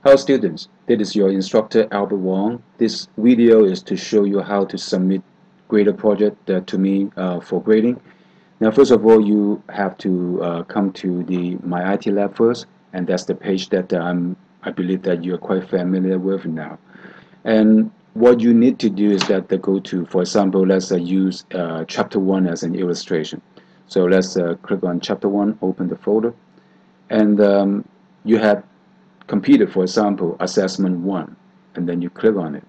Hello students, this is your instructor Albert Wong. This video is to show you how to submit grader project to me for grading. Now first of all, you have to come to the My IT Lab first, and that's the page that I believe that you're quite familiar with now. And what you need to do is that go to, for example, let's use chapter 1 as an illustration. So let's click on chapter 1, open the folder, and you have completed, for example, assessment 1, and then you click on it.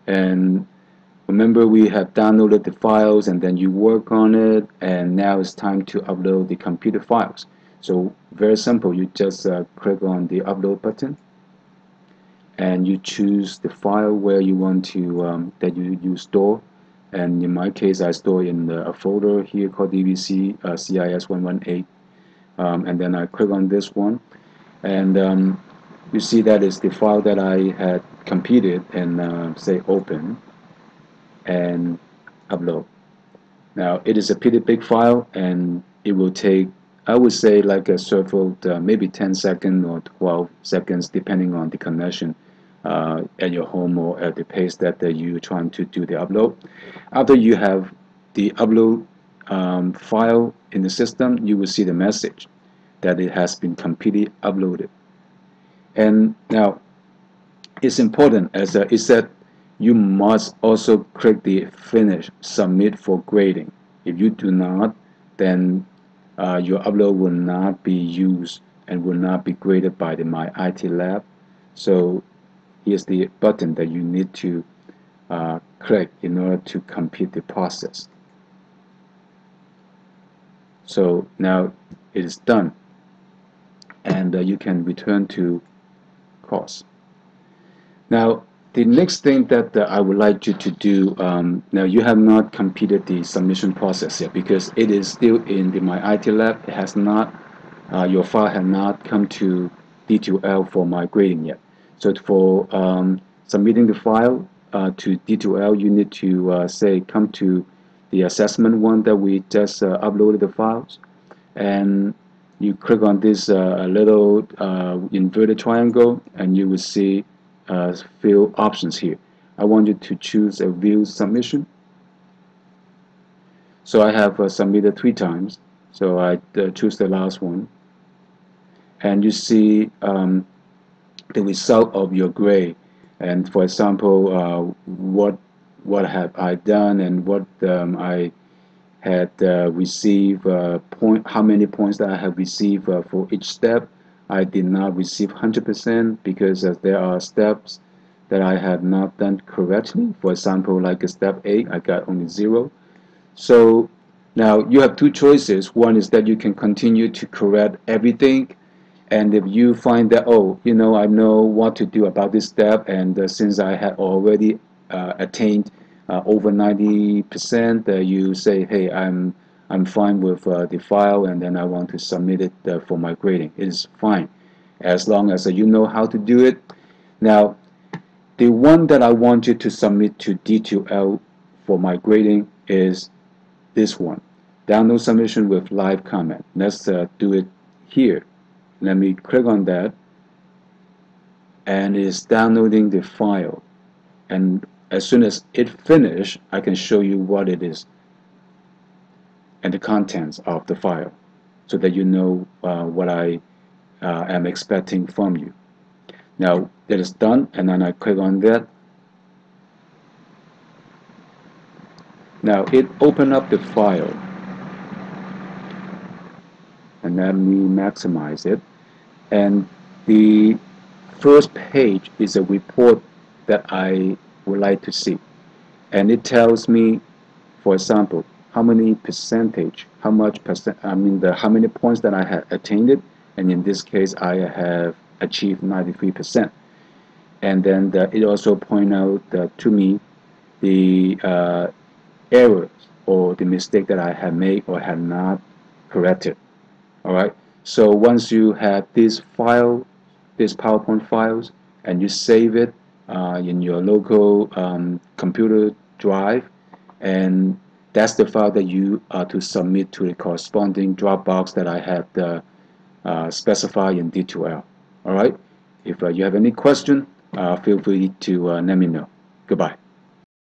And remember, we have downloaded the files and then you work on it, and now it's time to upload the computer files. So very simple, you just click on the upload button and you choose the file where you want to that you store. And in my case, I store in a folder here called DVC CIS118. And then I click on this one, and you see that is the file that I had completed, and say open and upload. Now it is a pretty big file, and it will take, I would say, like a several maybe 10 seconds or 12 seconds depending on the connection at your home or at the pace that you're trying to do the upload. After you have the upload file in the system, you will see the message that it has been completely uploaded. And now it's important, as it said, you must also click the finish submit for grading. If you do not, then your upload will not be used and will not be graded by the My IT Lab. So here's the button that you need to click in order to complete the process. So now it is done, and you can return to course. Now the next thing that I would like you to do, now you have not completed the submission process yet because it is still in the My IT Lab. It has not, your file has not come to D2L for my grading yet. So for submitting the file to D2L, you need to say come to the assessment one that we just uploaded the files, and you click on this little inverted triangle, and you will see few options here. I want you to choose a view submission. So I have submitted 3 times, so I choose the last one, and you see the result of your grade. And for example, what have I done, and what I had received how many points that I have received for each step. I did not receive 100% because there are steps that I have not done correctly. For example, like step 8, I got only 0. So now you have 2 choices. One is that you can continue to correct everything, and if you find that, oh, you know, I know what to do about this step, and since I had already attained over 90%, you say, hey, I'm fine with the file, and then I want to submit it for my grading. It is fine as long as you know how to do it. Now the one that I want you to submit to D2L for my grading is this one, download submission with live comment. Let's do it here. Let me click on that, and it's downloading the file, and as soon as it finishes, I can show you what it is and the contents of the file, so that you know what I am expecting from you. Now that is done, and then I click on that. Now it opened up the file, and let me maximize it. And the first page is a report that I would like to see, and it tells me, for example, how many percentage, how much percent, I mean how many points that I have attained it, and in this case I have achieved 93%. And then it also point out to me the errors or the mistake that I have made or have not corrected. Alright, so once you have this file, these PowerPoint files, and you save it in your local computer drive, and that's the file that you are to submit to the corresponding Dropbox that I have specify in D2L. All right. If you have any question, feel free to let me know. Goodbye.